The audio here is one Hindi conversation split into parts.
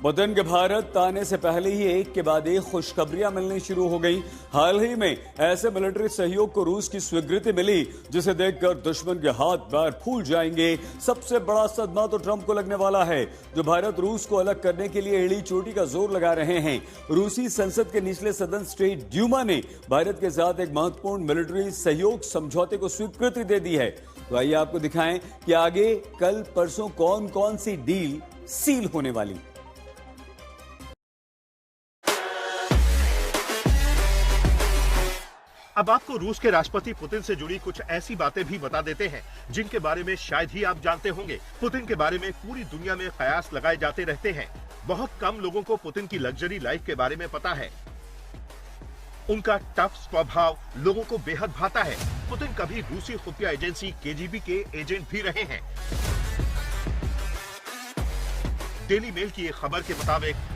पुतिन के भारत आने से पहले ही एक के बाद एक खुशखबरियां मिलनी शुरू हो गई। हाल ही में ऐसे मिलिट्री सहयोग को रूस की स्वीकृति मिली जिसे देखकर दुश्मन के हाथ पैर फूल जाएंगे। सबसे बड़ा सदमा तो ट्रंप को लगने वाला है, जो भारत रूस को अलग करने के लिए एड़ी चोटी का जोर लगा रहे हैं। रूसी संसद के निचले सदन स्टेट ड्यूमा ने भारत के साथ एक महत्वपूर्ण मिलिट्री सहयोग समझौते को स्वीकृति दे दी है। तो आइए आपको दिखाएं कि आगे कल परसों कौन कौन सी डील सील होने वाली। अब आपको रूस के राष्ट्रपति पुतिन से जुड़ी कुछ ऐसी बातें भी बता देते हैं जिनके बारे में शायद ही आप जानते होंगे। पुतिन के बारे में पूरी दुनिया में कयास लगाए जाते रहते हैं। बहुत कम लोगों को पुतिन की लग्जरी लाइफ के बारे में पता है। उनका टफ स्वभाव लोगों को बेहद भाता है। पुतिन कभी रूसी खुफिया एजेंसी केजीबी के एजेंट भी रहे हैं। डेली मेल की एक खबर के मुताबिक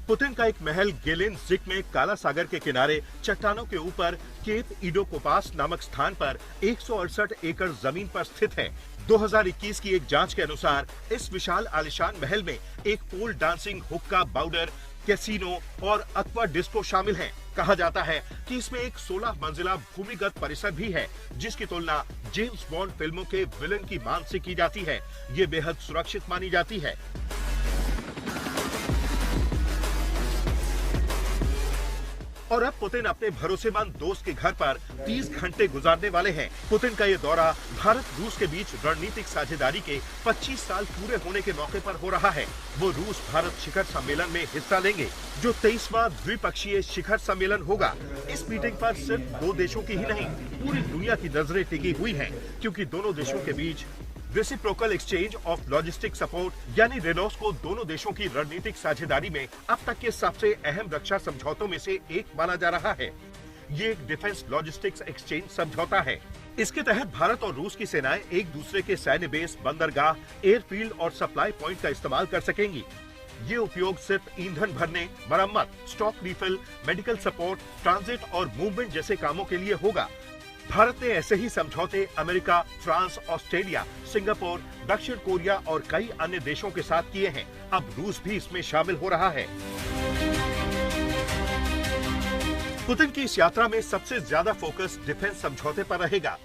पुतिन का एक महल गेलेनजिक में काला सागर के किनारे चट्टानों के ऊपर केप इडोकोपास नामक स्थान पर 168 एकड़ जमीन पर स्थित है। 2021 की एक जांच के अनुसार इस विशाल आलिशान महल में एक पोल डांसिंग, हुक्का, बाउडर, कैसीनो और अक्वा डिस्को शामिल हैं। कहा जाता है कि इसमें एक 16 मंजिला भूमिगत परिसर भी है, जिसकी तुलना जेम्स बॉन्ड फिल्मों के विलन की मान से की जाती है। ये बेहद सुरक्षित मानी जाती है। और अब पुतिन अपने भरोसेमंद दोस्त के घर पर 30 घंटे गुजारने वाले हैं। पुतिन का ये दौरा भारत रूस के बीच रणनीतिक साझेदारी के 25 साल पूरे होने के मौके पर हो रहा है। वो रूस भारत शिखर सम्मेलन में हिस्सा लेंगे, जो 23वां द्विपक्षीय शिखर सम्मेलन होगा। इस मीटिंग पर सिर्फ 2 देशों की ही नहीं, पूरी दुनिया की नजरें टिकी हुई हैं, क्योंकि दोनों देशों के बीच reciprocal exchange of logistic support यानी रेलॉस को दोनों देशों की रणनीतिक साझेदारी में अब तक के सबसे अहम रक्षा समझौतों में से एक माना जा रहा है। ये एक डिफेंस लॉजिस्टिक्स एक्सचेंज समझौता है। इसके तहत भारत और रूस की सेनाएं एक दूसरे के सैन्य बेस, बंदरगाह, एयरफील्ड और सप्लाई पॉइंट का इस्तेमाल कर सकेंगी। ये उपयोग सिर्फ ईंधन भरने, मरम्मत, stock refill, medical support, transit और मूवमेंट जैसे कामों के लिए होगा। भारत ने ऐसे ही समझौते अमेरिका, फ्रांस, ऑस्ट्रेलिया, सिंगापुर, दक्षिण कोरिया और कई अन्य देशों के साथ किए हैं। अब रूस भी इसमें शामिल हो रहा है। पुतिन की इस यात्रा में सबसे ज्यादा फोकस डिफेंस समझौते पर रहेगा।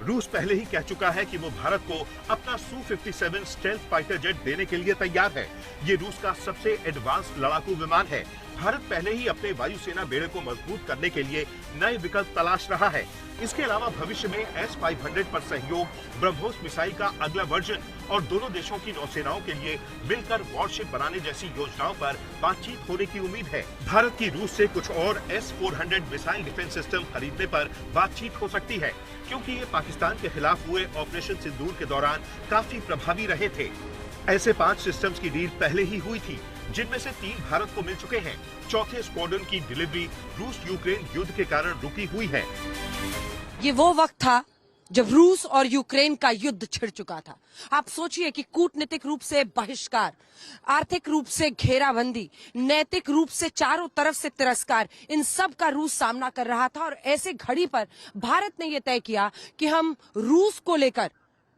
रूस पहले ही कह चुका है कि वो भारत को अपना Su-57 स्टेल्थ फाइटर जेट देने के लिए तैयार है। ये रूस का सबसे एडवांस लड़ाकू विमान है। भारत पहले ही अपने वायुसेना बेड़े को मजबूत करने के लिए नए विकल्प तलाश रहा है। इसके अलावा भविष्य में S-500 पर सहयोग, ब्रह्मोस मिसाइल का अगला वर्जन और दोनों देशों की नौसेनाओं के लिए मिलकर वॉरशिप बनाने जैसी योजनाओं पर बातचीत होने की उम्मीद है। भारत की रूस से कुछ और S-400 मिसाइल डिफेंस सिस्टम खरीदने पर बातचीत हो सकती है, क्योंकि ये पाकिस्तान के खिलाफ हुए ऑपरेशन सिंदूर के दौरान काफी प्रभावी रहे थे। ऐसे 5 सिस्टम्स की डील पहले ही हुई थी, जिनमें से 3 भारत को मिल चुके हैं। चौथे स्क्वाड्रन की डिलीवरी रूस यूक्रेन युद्ध के कारण रुकी हुई है। ये वो वक्त था जब रूस और यूक्रेन का युद्ध छिड़ चुका था। आप सोचिए कि कूटनीतिक रूप से बहिष्कार, आर्थिक रूप से घेराबंदी, नैतिक रूप से चारों तरफ से तिरस्कार, इन सब का रूस सामना कर रहा था। और ऐसे घड़ी पर भारत ने यह तय किया कि हम रूस को लेकर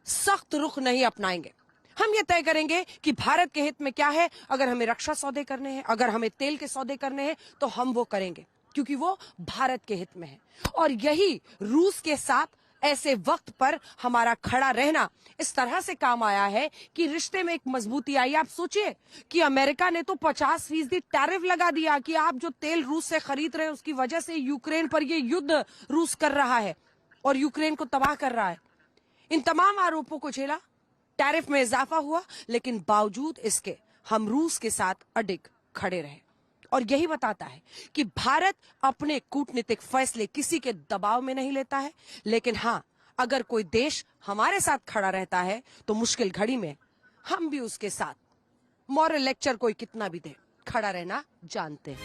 सख्त रुख नहीं अपनाएंगे। हम ये तय करेंगे कि भारत के हित में क्या है। अगर हमें रक्षा सौदे करने हैं, अगर हमें तेल के सौदे करने हैं, तो हम वो करेंगे, क्योंकि वो भारत के हित में है। और यही रूस के साथ ऐसे वक्त पर हमारा खड़ा रहना इस तरह से काम आया है कि रिश्ते में एक मजबूती आई। आप सोचिए कि अमेरिका ने तो 50% टैरिफ लगा दिया कि आप जो तेल रूस से खरीद रहे हैं उसकी वजह से यूक्रेन पर ये युद्ध रूस कर रहा है और यूक्रेन को तबाह कर रहा है। इन तमाम आरोपों को झेला, टैरिफ में इजाफा हुआ, लेकिन बावजूद इसके हम रूस के साथ अडिग खड़े रहे। और यही बताता है कि भारत अपने कूटनीतिक फैसले किसी के दबाव में नहीं लेता है, लेकिन हाँ, अगर कोई देश हमारे साथ खड़ा रहता है तो मुश्किल घड़ी में हम भी उसके साथ, मॉरल लेक्चर कोई कितना भी दे, खड़ा रहना जानते हैं।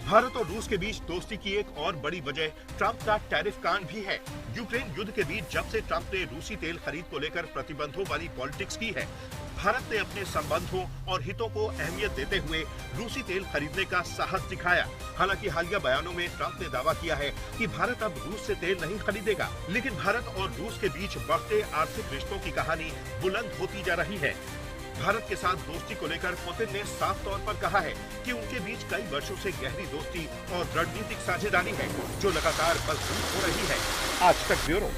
भारत और रूस के बीच दोस्ती की एक और बड़ी वजह ट्रंप का टैरिफ कांड भी है। यूक्रेन युद्ध के बीच जब से ट्रंप ने रूसी तेल खरीद को लेकर प्रतिबंधों वाली पॉलिटिक्स की है, भारत ने अपने संबंधों और हितों को अहमियत देते हुए रूसी तेल खरीदने का साहस दिखाया। हालांकि हालिया बयानों में ट्रंप ने दावा किया है कि भारत अब रूस से तेल नहीं खरीदेगा, लेकिन भारत और रूस के बीच बढ़ते आर्थिक रिश्तों की कहानी बुलंद होती जा रही है। भारत के साथ दोस्ती को लेकर पुतिन ने साफ तौर पर कहा है कि उनके बीच कई वर्षों से गहरी दोस्ती और रणनीतिक साझेदारी है, जो लगातार मजबूत हो रही है। आज तक ब्यूरो।